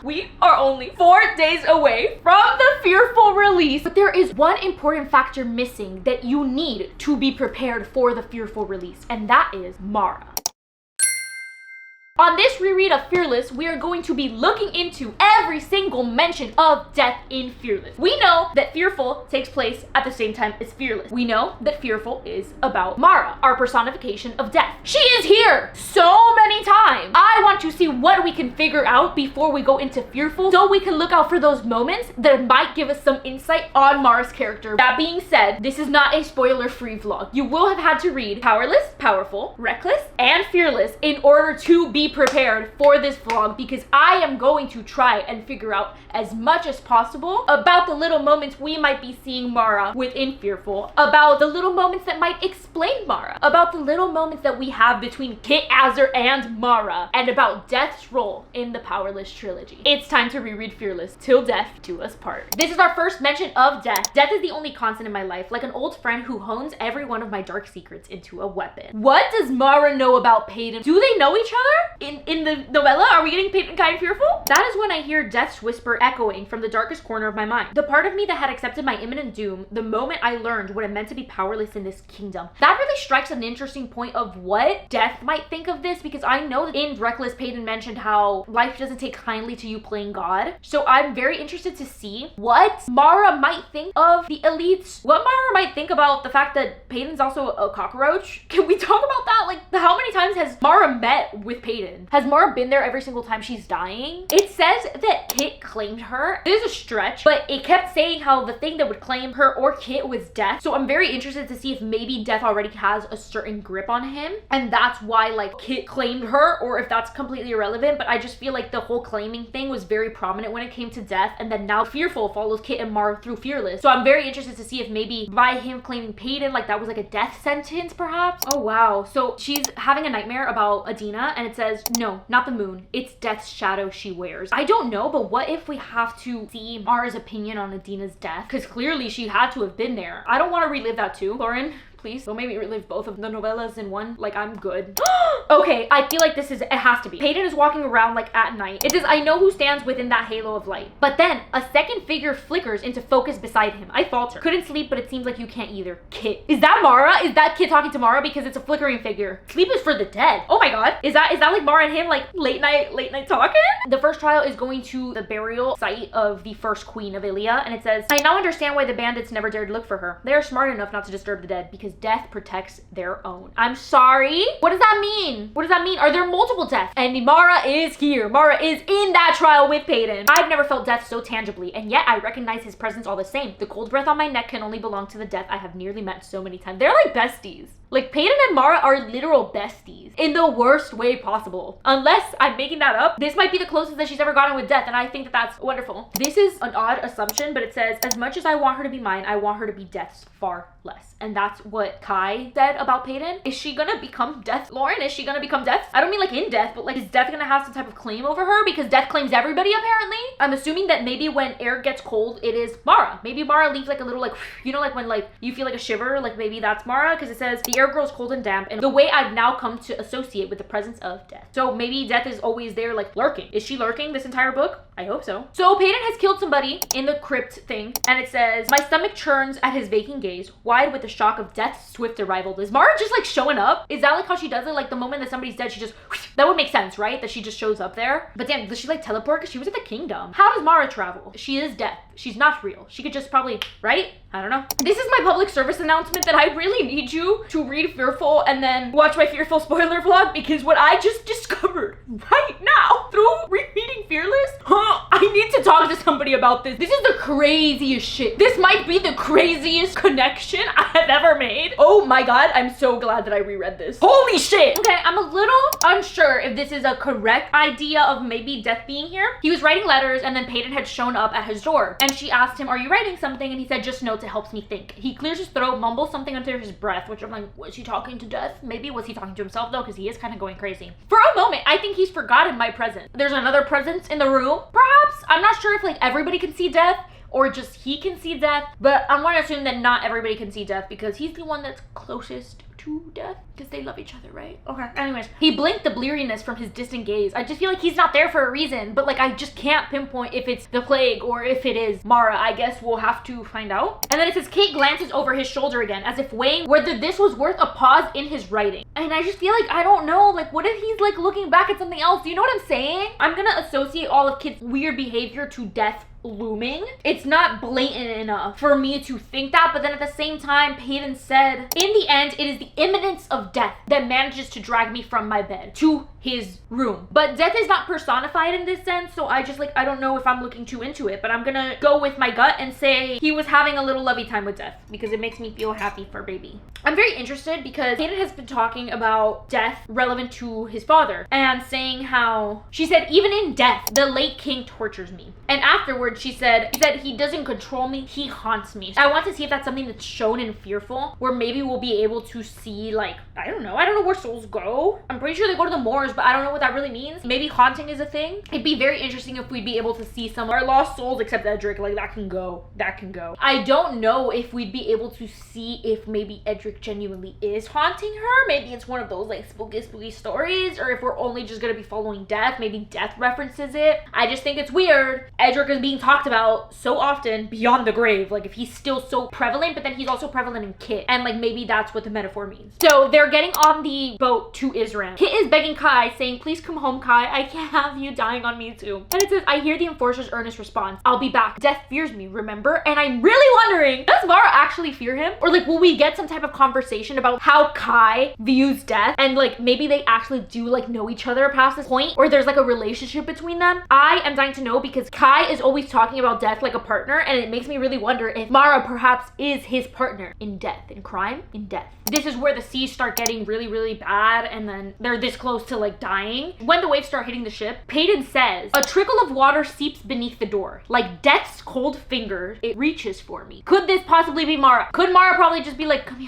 we are only 4 days away from the Fearful release. But there is one important factor missing that you need to be prepared for the Fearful release, and that is Mara. On this reread of Fearless, we are going to be looking into every single mention of death in Fearless. We know that Fearful takes place at the same time as Fearless. We know that Fearful is about Mara, our personification of death. She is here so many times. I want to see what we can figure out before we go into Fearful, so we can look out for those moments that might give us some insight on Mara's character. That being said, this is not a spoiler-free vlog. You will have had to read Powerless, Powerful, Reckless, and Fearless in order to be prepared for this vlog, because I am going to try and figure out as much as possible about the little moments we might be seeing Mara within Fearful, about the little moments that might explain Mara, about the little moments that we have between Kitt Azer and Mara, and about Death's role in the Powerless trilogy. It's time to reread Fearless. Till death do us part. This is our first mention of death. Death is the only constant in my life, like an old friend who hones every one of my dark secrets into a weapon. What does Mara know about Peyton? Do they know each other? In the novella, are we getting Peyton kind of fearful? That is when I hear Death's whisper echoing from the darkest corner of my mind. The part of me that had accepted my imminent doom the moment I learned what it meant to be powerless in this kingdom. That really strikes an interesting point of what Death might think of this, because I know that in Reckless, Peyton mentioned how life doesn't take kindly to you playing God. So I'm very interested to see what Mara might think of the elites, what Mara might think about the fact that Peyton's also a cockroach. Can we talk about that? Like, how many times has Mara met with Peyton? Has Mara been there every single time she's dying? It says that Kitt claimed her. It is a stretch, but it kept saying how the thing that would claim her or Kitt was death. So I'm very interested to see if maybe death already has a certain grip on him, and that's why like Kitt claimed her, or if that's completely irrelevant. But I just feel like the whole claiming thing was very prominent when it came to death, and then now Fearful follows Kitt and Mara through Fearless. So I'm very interested to see if maybe by him claiming Peyton, like that was like a death sentence perhaps. Oh wow. So she's having a nightmare about Adina, and it says, no, not the moon. It's death's shadow she wears. I don't know, but what if we have to see Mara's opinion on Adina's death? Because clearly she had to have been there. I don't want to relive that too, Lauren. Please don't make me relive both of the novellas in one. Like, I'm good. Okay, I feel like it has to be. Peyton is walking around like at night. It says, I know who stands within that halo of light. But then a second figure flickers into focus beside him. I falter. Couldn't sleep, but it seems like you can't either. Kitt. Is that Mara? Is that Kitt talking to Mara? Because it's a flickering figure. Sleep is for the dead. Oh my god. Is that like Mara and him like late night talking? The first trial is going to the burial site of the first queen of Ilia, and it says, I now understand why the bandits never dared look for her. They are smart enough not to disturb the dead, because death protects their own. I'm sorry? What does that mean? What does that mean? Are there multiple deaths? And Mara is here. Mara is in that trial with Peyton. I've never felt death so tangibly, and yet I recognize his presence all the same. The cold breath on my neck can only belong to the death I have nearly met so many times. They're like besties. Like, Peyton and Mara are literal besties in the worst way possible. Unless I'm making that up, this might be the closest that she's ever gotten with death, and I think that that's wonderful. This is an odd assumption, but it says, as much as I want her to be mine, I want her to be death's far less. And that's what Kai said about Peyton. Is she gonna become death, Lauren? Is she gonna become death? I don't mean like in death, but like, is death gonna have some type of claim over her? Because death claims everybody, apparently. I'm assuming that maybe when air gets cold, it is Mara. Maybe Mara leaves like a little like, you know, like when like you feel like a shiver, like maybe that's Mara, because it says the air grows cold and damp, and the way I've now come to associate with the presence of death. So maybe death is always there, like lurking. Is she lurking this entire book? I hope so. So Peyton has killed somebody in the crypt thing, and it says, my stomach churns at his vacant gaze, wide with the shock of death's swift arrival. Is Mara just like showing up? Is that like how she does it? Like the moment that somebody's dead, she just, that would make sense, right? That she just shows up there. But damn, does she like teleport? Because she was at the kingdom. How does Mara travel? She is death. She's not real. She could just probably, right? I don't know. This is my public service announcement that I really need you to read Fearful and then watch my Fearful spoiler vlog, because what I just discovered right now through rereading Fearless, I need to talk to somebody about this. This is the craziest shit. This might be the craziest connection I have ever made. Oh my god, I'm so glad that I reread this. Holy shit. Okay, I'm a little unsure if this is a correct idea of maybe death being here. He was writing letters, and then Peyton had shown up at his door, and she asked him, are you writing something? And he said, just notes, it helps me think. He clears his throat, mumbles something under his breath, which I'm like, was he talking to death? Maybe was he talking to himself though, because he is kind of going crazy. For a moment, I think he's forgotten my presence. There's another presence in the room, perhaps? I'm not sure if like everybody can see death, or just he can see death. But I'm going to assume that not everybody can see death because he's the one that's closest to death because they love each other, right? Okay. Anyways, he blinked the bleariness from his distant gaze. I just feel like he's not there for a reason, but like I just can't pinpoint if it's the plague or if it is Mara. I guess we'll have to find out. And then it says Kitt glances over his shoulder again as if weighing whether this was worth a pause in his writing. And I just feel like, I don't know, like what if he's like looking back at something else? Do you know what I'm saying? I'm gonna associate all of Kitt's weird behavior to death looming. It's not blatant enough for me to think that, but then at the same time, Peyton said, in the end, it is the imminence of death that manages to drag me from my bed to his room. But death is not personified in this sense, so I just like, I don't know if I'm looking too into it, but I'm gonna go with my gut and say he was having a little lovey time with death because it makes me feel happy for baby. I'm very interested because Peyton has been talking about death relevant to his father and saying how, she said, even in death, the late king tortures me. And afterwards, she said he doesn't control me, he haunts me. I want to see if that's something that's shown in Fearful, where maybe we'll be able to see, like, I don't know where souls go. I'm pretty sure they go to the moors, but I don't know what that really means. Maybe haunting is a thing. It'd be very interesting if we'd be able to see some of our lost souls, except Edric, like that can go. I don't know if we'd be able to see if maybe Edric genuinely is haunting her. Maybe it's one of those like spooky stories, or if we're only just gonna be following death. Maybe death references it. I just think it's weird. Edric is being talked about so often beyond the grave. Like if he's still so prevalent, but then he's also prevalent in Kitt. And like maybe that's what the metaphor means. So they're getting on the boat to Isram. Kitt is begging Kai, saying, please come home, Kai. I can't have you dying on me too. And it says, I hear the enforcer's earnest response. I'll be back. Death fears me, remember? And I'm really wondering, does Mara actually fear him? Or like, will we get some type of conversation about how Kai views death? And like, maybe they actually do like know each other past this point, or there's like a relationship between them. I am dying to know because Kai is always talking about death like a partner, and it makes me really wonder if Mara perhaps is his partner in death, in crime, in death. This is where the seas start getting really bad, and then they're this close to like dying. When the waves start hitting the ship, Peyton says, a trickle of water seeps beneath the door. Like death's cold finger, it reaches for me. Could this possibly be Mara? Could Mara probably just be like, come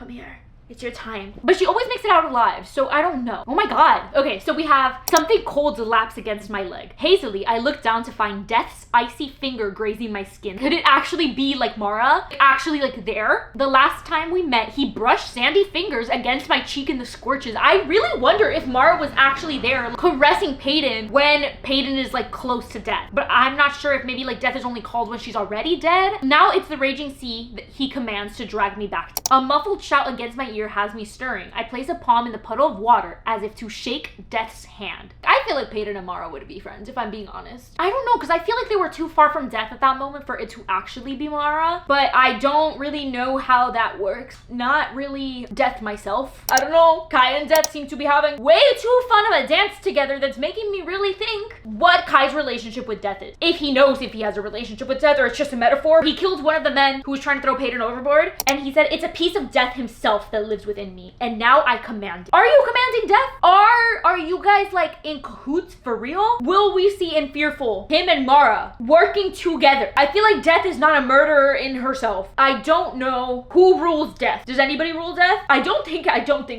here. It's your time. But she always makes it out alive, so I don't know. Oh my god. Okay, so we have something cold laps against my leg. Hazily, I look down to find death's icy finger grazing my skin. Could it actually be like Mara? Actually like there? The last time we met, he brushed sandy fingers against my cheek in the scorches. I really wonder if Mara was actually there caressing Peyton when Peyton is like close to death. But I'm not sure if maybe like death is only called when she's already dead. Now it's the raging sea that he commands to drag me back to. A muffled shout against my ear has me stirring. I place a palm in the puddle of water as if to shake death's hand. I feel like Peyton and Mara would be friends, if I'm being honest. I don't know, because I feel like they were too far from death at that moment for it to actually be Mara, but I don't really know how that works. Not really death myself. I don't know. Kai and Death seem to be having way too fun of a dance together that's making me really think what Kai's relationship with death is. If he knows if he has a relationship with death or it's just a metaphor. He killed one of the men who was trying to throw Peyton overboard, and he said, it's a piece of death himself that lives within me, and now I command it. Are you commanding death? Are you guys like in cahoots for real? Will we see in Fearful him and Mara working together? I feel like death is not a murderer in herself. I don't know who rules death. Does anybody rule death? I don't think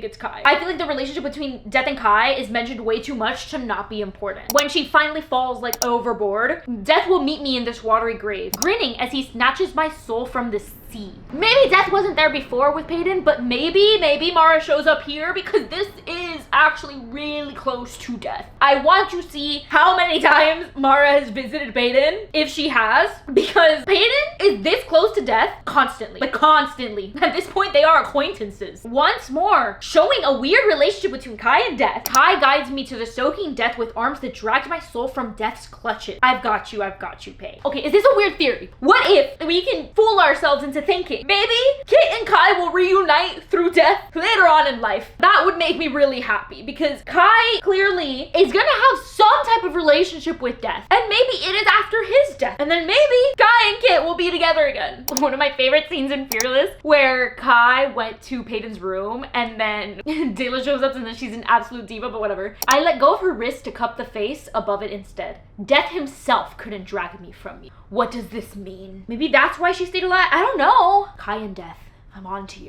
it's Kai. I feel like the relationship between Death and Kai is mentioned way too much to not be important. When she finally falls like overboard, Death will meet me in this watery grave, grinning as he snatches my soul from the sea. Maybe Death wasn't there before with Peyton, but maybe Mara shows up here because this is actually really close to death. I want to see how many times Mara has visited Peyton, if she has, because Peyton is this close to death constantly. Like constantly. At this point, they are acquaintances. Once more, showing a weird relationship between Kai and Death. Kai guides me to the soaking death with arms that dragged my soul from death's clutches. I've got you, Pay. Okay, is this a weird theory? What if we can fool ourselves into thinking maybe Kitt and Kai will reunite through death later on in life? That would make me really happy because Kai clearly is gonna have some type of relationship with death, and maybe it is after his death, and then maybe Kai and Kitt will be together again. One of my favorite scenes in Fearless where Kai went to Peyton's room and then Dayla shows up and then she's an absolute diva, but whatever. I let go of her wrist to cup the face above it instead. Death himself couldn't drag me from me. What does this mean? Maybe that's why she stayed alive? I don't know. Kai and Death. I'm on to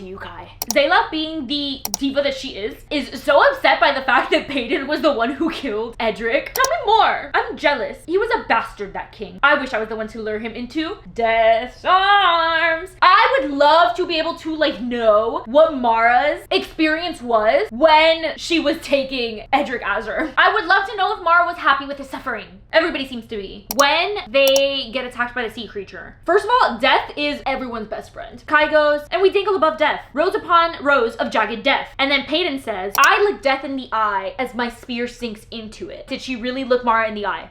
you, Kai. Zayla, being the diva that she is so upset by the fact that Peyton was the one who killed Edric? Tell me more. I'm jealous. He was a bastard, that king. I wish I was the one to lure him into Death's arms. I would love to be able to like know what Mara's experience was when she was taking Kitt Azer. I would love to know if Mara was happy with his suffering. Everybody seems to be. When they get attacked by the sea creature. First of all, death is everyone's best friend. Kai goes, and we dangle above death, rows upon rows of jagged death. And then Peyton says, I look death in the eye as my spear sinks into it. Did she really look Mara in the eye?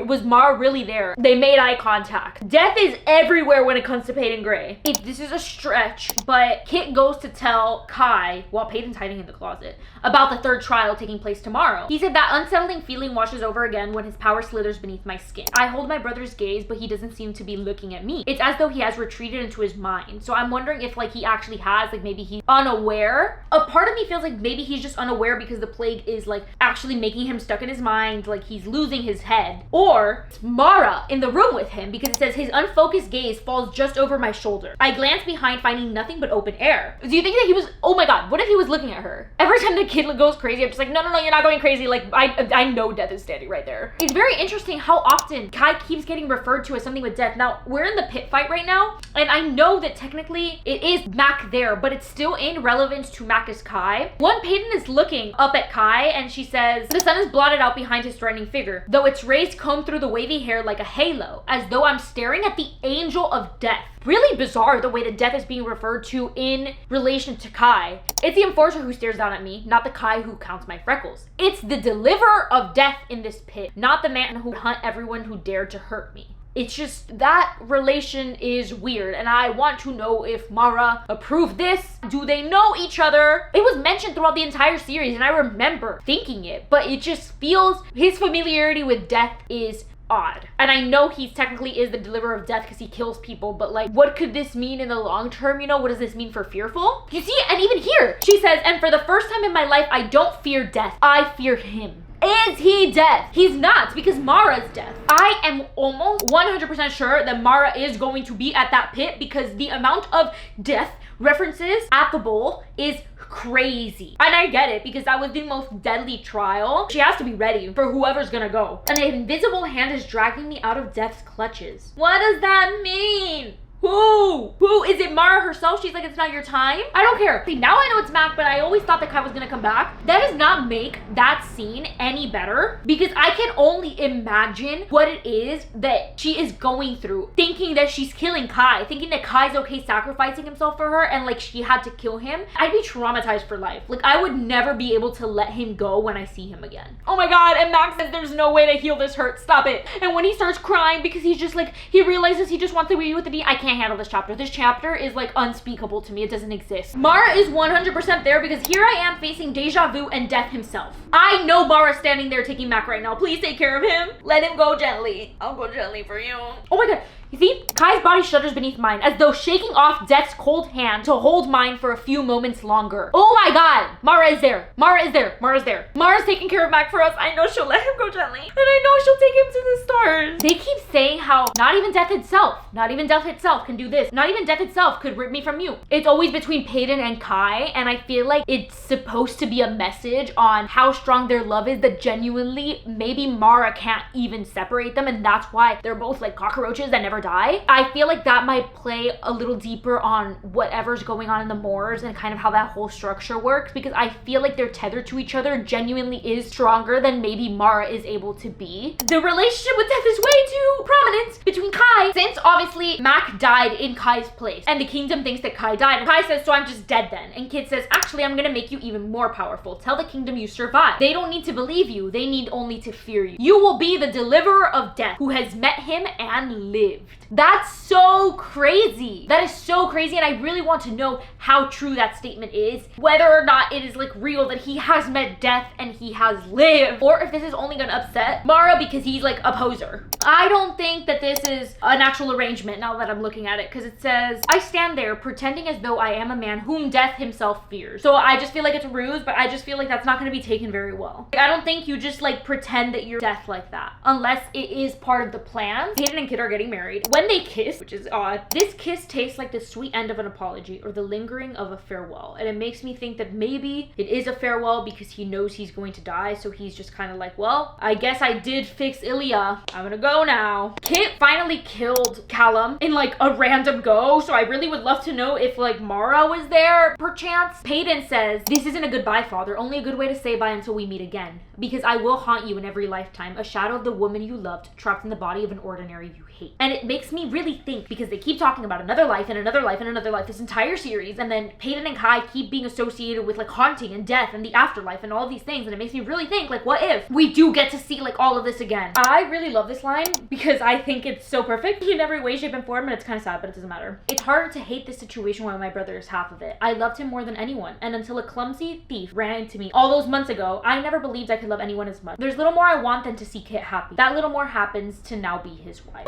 Was Mara really there? They made eye contact. Death is everywhere when it comes to Peyton Gray. If this is a stretch, but Kitt goes to tell Kai, while Peyton's hiding in the closet, about the third trial taking place tomorrow. He said that unsettling feeling washes over again when his power slithers beneath my skin. I hold my brother's gaze, but he doesn't seem to be looking at me. It's as though he has retreated into his mind. So I'm wondering if like he actually has, like maybe he's unaware. A part of me feels like maybe he's just unaware because the plague is like actually making him stuck in his mind, like he's losing his head. Or it's Mara in the room with him because it says his unfocused gaze falls just over my shoulder. I glance behind, finding nothing but open air. Do you think that he was, oh my god, what if he was looking at her? Every time the kid goes crazy, I'm just like, no, you're not going crazy. Like I know death is standing right there. It's very interesting how often Kai keeps getting referred to as something with death. Now, we're in the pit fight right now, and I know that technically it is Mac there, but it's still in relevance to Mac as Kai. One Peyton is looking up at Kai, and she says, the sun is blotted out behind his threatening figure, though its rays comb through the wavy hair like a halo, as though I'm staring at the angel of death. Really bizarre the way that death is being referred to in relation to Kai. It's the enforcer who stares down at me, not the Kai who counts my freckles. It's the deliverer of death in this pit, not the man who hunt everyone who dared to hurt me. It's just that relation is weird, and I want to know if Mara approved this. Do they know each other? It was mentioned throughout the entire series, and I remember thinking it, but it just feels his familiarity with death is odd. And I know he technically is the deliverer of death because he kills people, but like, what could this mean in the long term? You know, what does this mean for Fearful? You see, and even here, she says, and for the first time in my life, I don't fear death. I fear him. Is he death? He's not, because Mara's death. I am almost 100% sure that Mara is going to be at that pit because the amount of death references at the bowl is crazy. And I get it because that was the most deadly trial. She has to be ready for whoever's gonna go. An invisible hand is dragging me out of death's clutches. What does that mean? Who? Is it Mara herself? She's like, it's not your time? I don't care. See, now I know it's Mac, but I always thought that Kai was gonna come back. That does not make that scene any better because I can only imagine what it is that she is going through. Thinking that she's killing Kai, thinking that Kai's okay sacrificing himself for her and like she had to kill him. I'd be traumatized for life. Like I would never be able to let him go when I see him again. Oh my god, and Max says there's no way to heal this hurt. Stop it. And when he starts crying because he's just like, he realizes he just wants to be with the D, I can't handle this chapter. This chapter is like unspeakable to me. It doesn't exist. Mara is 100% there because here I am facing deja vu and death himself. I know Mara's standing there taking Mac right now. Please take care of him. Let him go gently. I'll go gently for you. Oh my god. You see, Kai's body shudders beneath mine as though shaking off death's cold hand to hold mine for a few moments longer. Oh my god, Mara is there. Mara's there. Mara's taking care of Mac for us. I know she'll let him go gently. And I know she'll take him to the stars. They keep saying how not even death itself can do this. Not even death itself could rip me from you. It's always between Peyton and Kai, and I feel like it's supposed to be a message on how strong their love is that genuinely maybe Mara can't even separate them, and that's why they're both like cockroaches that never die. I feel like that might play a little deeper on whatever's going on in the moors and kind of how that whole structure works, because I feel like they're tethered to each other genuinely is stronger than maybe Mara is able to be. The relationship with death is way too prominent between Kai, since obviously Mac died in Kai's place and the kingdom thinks that Kai died, and Kai says, so I'm just dead then. And Kitt says, actually I'm gonna make you even more powerful. Tell the kingdom you survived. They don't need to believe you, they need only to fear you. You will be the deliverer of death who has met him and lived. That's so crazy. That is so crazy, and I really want to know how true that statement is, whether or not it is like real that he has met death and he has lived, or if this is only gonna upset Mara because he's like a poser. I don't think that this is an actual arrangement now that I'm looking at it, because it says, I stand there pretending as though I am a man whom death himself fears. So I just feel like it's a ruse, but I just feel like that's not gonna be taken very well. I don't think you just like pretend that you're death like that, unless it is part of the plan. Peyton and Kitt are getting married. married. When they kiss, which is odd, this kiss tastes like the sweet end of an apology or the lingering of a farewell. And it makes me think that maybe it is a farewell because he knows he's going to die. So he's just kind of like, well, I guess I did fix Ilya. I'm gonna go now. Kitt finally killed Callum in like a random go. So I really would love to know if like Mara was there perchance. Peyton says, this isn't a goodbye, father. Only a good way to say bye until we meet again. Because I will haunt you in every lifetime. A shadow of the woman you loved trapped in the body of an ordinary you hate. And it makes me really think, because they keep talking about another life and another life and another life this entire series, and then Peyton and Kai keep being associated with like haunting and death and the afterlife and all these things, and it makes me really think like, what if we do get to see like all of this again? I really love this line because I think it's so perfect in every way, shape, and form, and it's kind of sad, but it doesn't matter. It's harder to hate this situation when my brother is half of it. I loved him more than anyone, and until a clumsy thief ran into me all those months ago, I never believed I could love anyone as much. There's little more I want than to see Kitt happy. That little more happens to now be his wife.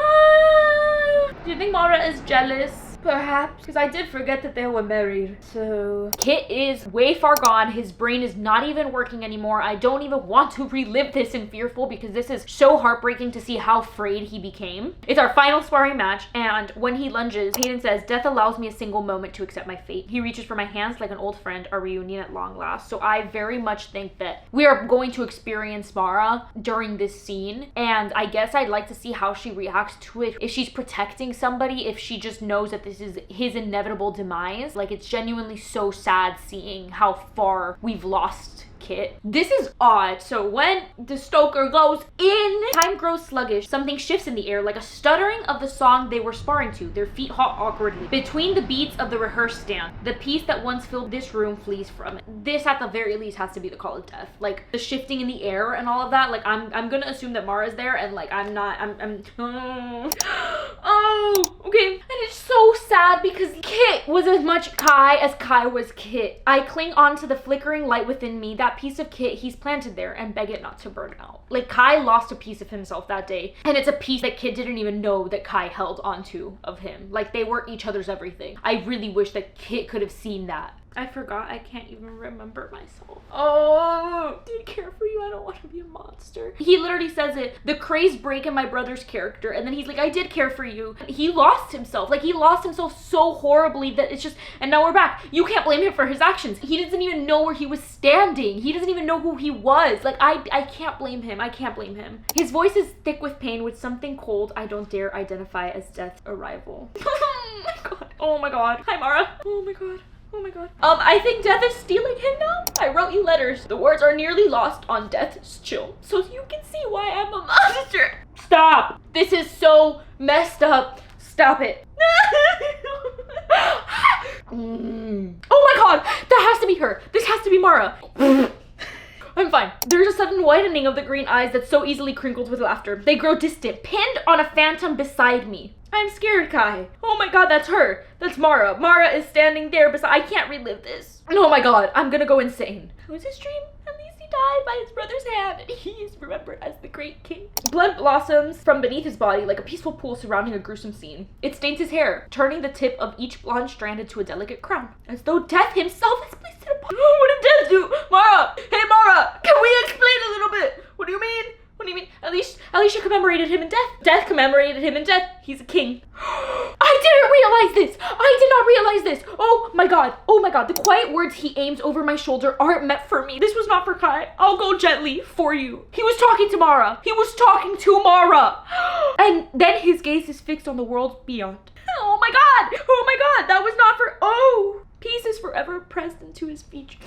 Do you think Mara is jealous? Perhaps, because I did forget that they were married. So Kitt is way far gone. His brain is not even working anymore. I don't even want to relive this in Fearful because this is so heartbreaking to see how frayed he became. It's our final sparring match, and when he lunges, Peyton says, death allows me a single moment to accept my fate. He reaches for my hands like an old friend, a reunion at long last. So I very much think that we are going to experience Mara during this scene, and I guess I'd like to see how she reacts to it. If she's protecting somebody, if she just knows that this is his inevitable demise. Like, it's genuinely so sad seeing how far we've lost Kitt. This is odd. So when the Stoker goes in, time grows sluggish. Something shifts in the air, like a stuttering of the song they were sparring to. Their feet hop awkwardly. Between the beats of the rehearsed stand, the peace that once filled this room flees from it. This at the very least has to be the call of death. Like the shifting in the air and all of that. Like I'm gonna assume that Mara's there, and like I'm oh, okay. And it's so sad because Kitt was as much Kai as Kai was Kitt. I cling on to the flickering light within me, that piece of Kitt he's planted there, and beg it not to burn out. Like Kai lost a piece of himself that day, and it's a piece that Kitt didn't even know that Kai held onto of him. Like they were each other's everything. I really wish that Kitt could have seen that. I forgot. I can't even remember myself. Oh, I didn't care for you. I don't want to be a monster. He literally says it. The crazed break in my brother's character. And then he's like, I did care for you. He lost himself. Like, he lost himself so horribly that it's just, and now we're back. You can't blame him for his actions. He doesn't even know where he was standing. He doesn't even know who he was. Like, I can't blame him. I can't blame him. His voice is thick with pain, with something cold I don't dare identify as death's arrival. Oh my god. Oh my god. Hi, Mara. Oh my god. Oh my god. I think death is stealing him now. I wrote you letters. The words are nearly lost on death's chill, so you can see why I'm a monster. Stop. This is so messed up. Stop it. Oh my god. That has to be her. This has to be Mara. I'm fine. There's a sudden widening of the green eyes that's so easily crinkled with laughter. They grow distant, pinned on a phantom beside me. I'm scared, Kai. Oh my god, that's her. That's Mara. Mara is standing there beside. I can't relive this. Oh my god, I'm gonna go insane. It was his dream. At least he died by his brother's hand, and he is remembered as the great king. Blood blossoms from beneath his body like a peaceful pool surrounding a gruesome scene. It stains his hair, turning the tip of each blonde strand into a delicate crown, as though death himself has placed it upon. What did death do? Mara! Hey, Mara! Can we explain a little bit? What do you mean? What do you mean? At least you commemorated him in death. Death commemorated him in death. He's a king. I didn't realize this. I did not realize this. Oh my god. Oh my god. The quiet words he aims over my shoulder aren't meant for me. This was not for Kai. I'll go gently for you. He was talking to Mara. He was talking to Mara. And then his gaze is fixed on the world beyond. Oh my god. Oh my god. That was not for... Oh. Peace is forever pressed into his features.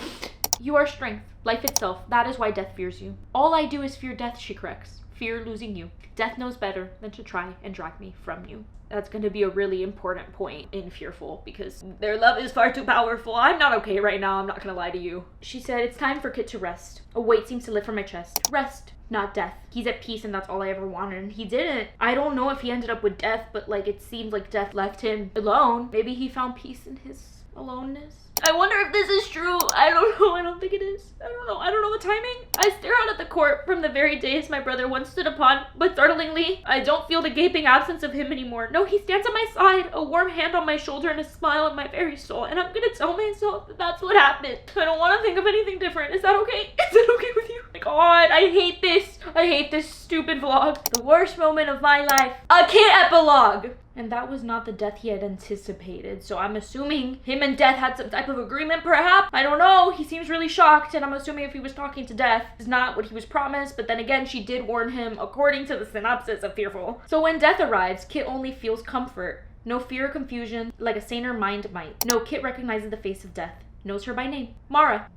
You are strength, life itself. That is why death fears you. All I do is fear death, she corrects. Fear losing you. Death knows better than to try and drag me from you. That's going to be a really important point in Fearful because their love is far too powerful. I'm not okay right now. I'm not going to lie to you. She said, it's time for Kitt to rest. A weight seems to lift from my chest. Rest, not death. He's at peace and that's all I ever wanted. And he didn't. I don't know if he ended up with death, but like it seemed like death left him alone. Maybe he found peace in his aloneness. I wonder if this is true. I don't know. I don't think it is. I don't know. I don't know the timing. I stare out at the court from the very days my brother once stood upon, but startlingly, I don't feel the gaping absence of him anymore. No, he stands at my side, a warm hand on my shoulder and a smile in my very soul, and I'm gonna tell myself that that's what happened. I don't want to think of anything different. Is that okay? Is that okay with you? My god, I hate this. I hate this stupid vlog. The worst moment of my life. A Kitt epilogue. And that was not the death he had anticipated. So I'm assuming him and Death had some type of agreement, perhaps? I don't know. He seems really shocked, and I'm assuming if he was talking to Death, it's not what he was promised. But then again, she did warn him according to the synopsis of Fearful. So when Death arrives, Kitt only feels comfort. No fear or confusion, like a saner mind might. No, Kitt recognizes the face of Death. Knows her by name. Mara.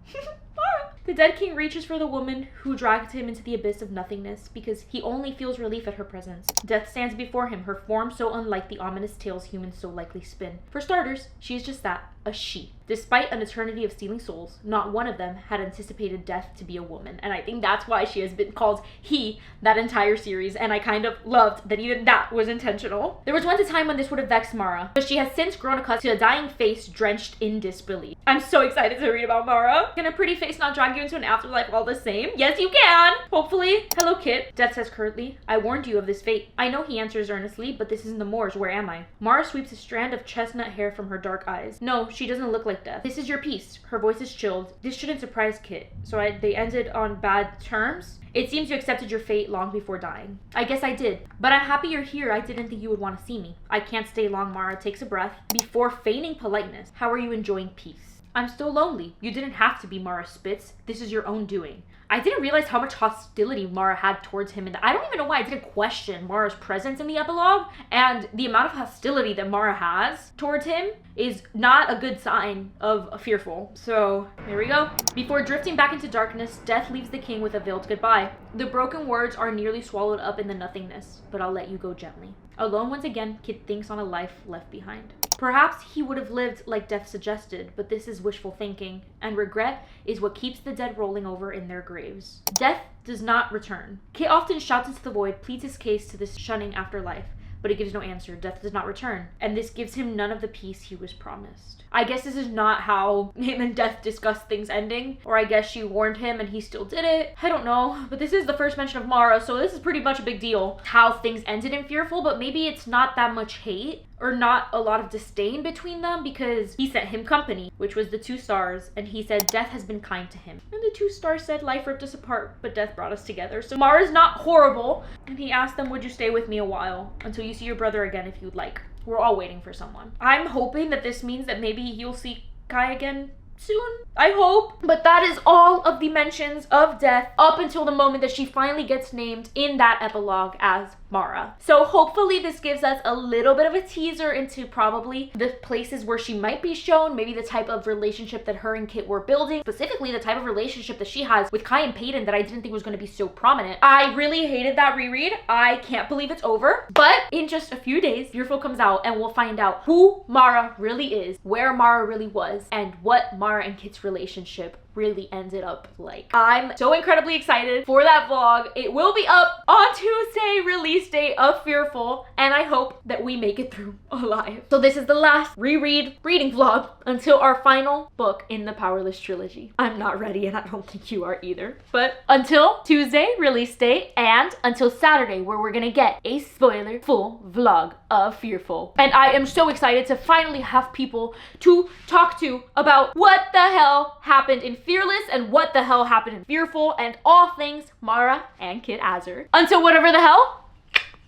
Mara. The Dead King reaches for the woman who dragged him into the abyss of nothingness because he only feels relief at her presence. Death stands before him, her form so unlike the ominous tales humans so likely spin. For starters, she is just that, a she. Despite an eternity of stealing souls, not one of them had anticipated Death to be a woman. And I think that's why she has been called he that entire series, and I kind of loved that even that was intentional. There was once a time when this would have vexed Mara, but she has since grown accustomed to a dying face drenched in disbelief. I'm so excited to read about Mara. Can a pretty face not drag you into an afterlife all the same? Yes, you can! Hopefully. Hello, Kitt. Death says curtly. I warned you of this fate. I know, he answers earnestly, but this isn't the moors. Where am I? Mara sweeps a strand of chestnut hair from her dark eyes. No, she doesn't look like Death. This is your piece. Her voice is chilled. This shouldn't surprise Kitt. So they ended on bad terms? It seems you accepted your fate long before dying. I guess I did. But I'm happy you're here. I didn't think you would want to see me. I can't stay long, Mara takes a breath. Before feigning politeness, how are you enjoying peace? I'm still lonely. You didn't have to be, Mara spits. This is your own doing. I didn't realize how much hostility Mara had towards him, and I don't even know why I didn't question Mara's presence in the epilogue, and the amount of hostility that Mara has towards him is not a good sign of Fearful. So here we go. Before drifting back into darkness, Death leaves the king with a veiled goodbye. The broken words are nearly swallowed up in the nothingness, but I'll let you go gently. Alone once again, Kitt thinks on a life left behind. Perhaps he would have lived like Death suggested, but this is wishful thinking, and regret is what keeps the dead rolling over in their graves. Death does not return. Kitt often shouts into the void, pleads his case to this shunning afterlife, but it gives no answer. Death does not return, and this gives him none of the peace he was promised. I guess this is not how him and Death discussed things ending, or I guess she warned him and he still did it. I don't know, but this is the first mention of Mara, so this is pretty much a big deal. How things ended in Fearful, but maybe it's not that much hate or not a lot of disdain between them, because he sent him company, which was the 2 stars, and he said Death has been kind to him. And the 2 stars said life ripped us apart, but Death brought us together. So Mara's not horrible, and he asked them, would you stay with me a while until you see your brother again if you'd like? We're all waiting for someone. I'm hoping that this means that maybe you'll see Kai again soon. I hope. But that is all of the mentions of Death up until the moment that she finally gets named in that epilogue as Mara. So hopefully this gives us a little bit of a teaser into probably the places where she might be shown, maybe the type of relationship that her and Kitt were building, specifically the type of relationship that she has with Kai and Peyton that I didn't think was going to be so prominent. I really hated that reread. I can't believe it's over. But in just a few days, Fearful comes out and we'll find out who Mara really is, where Mara really was, and what Mara and Kitt's relationship really ended up like. I'm so incredibly excited for that vlog. It will be up on Tuesday, release date of Fearful, and I hope that we make it through alive. So this is the last rereading vlog until our final book in the Powerless trilogy. I'm not ready, and I don't think you are either. But until Tuesday, release date, and until Saturday, where we're gonna get a spoiler-full vlog of Fearful. And I am so excited to finally have people to talk to about what the hell happened in Fearless and what the hell happened in Fearful and all things Mara and Kitt Azer. Until whatever the hell,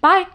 bye.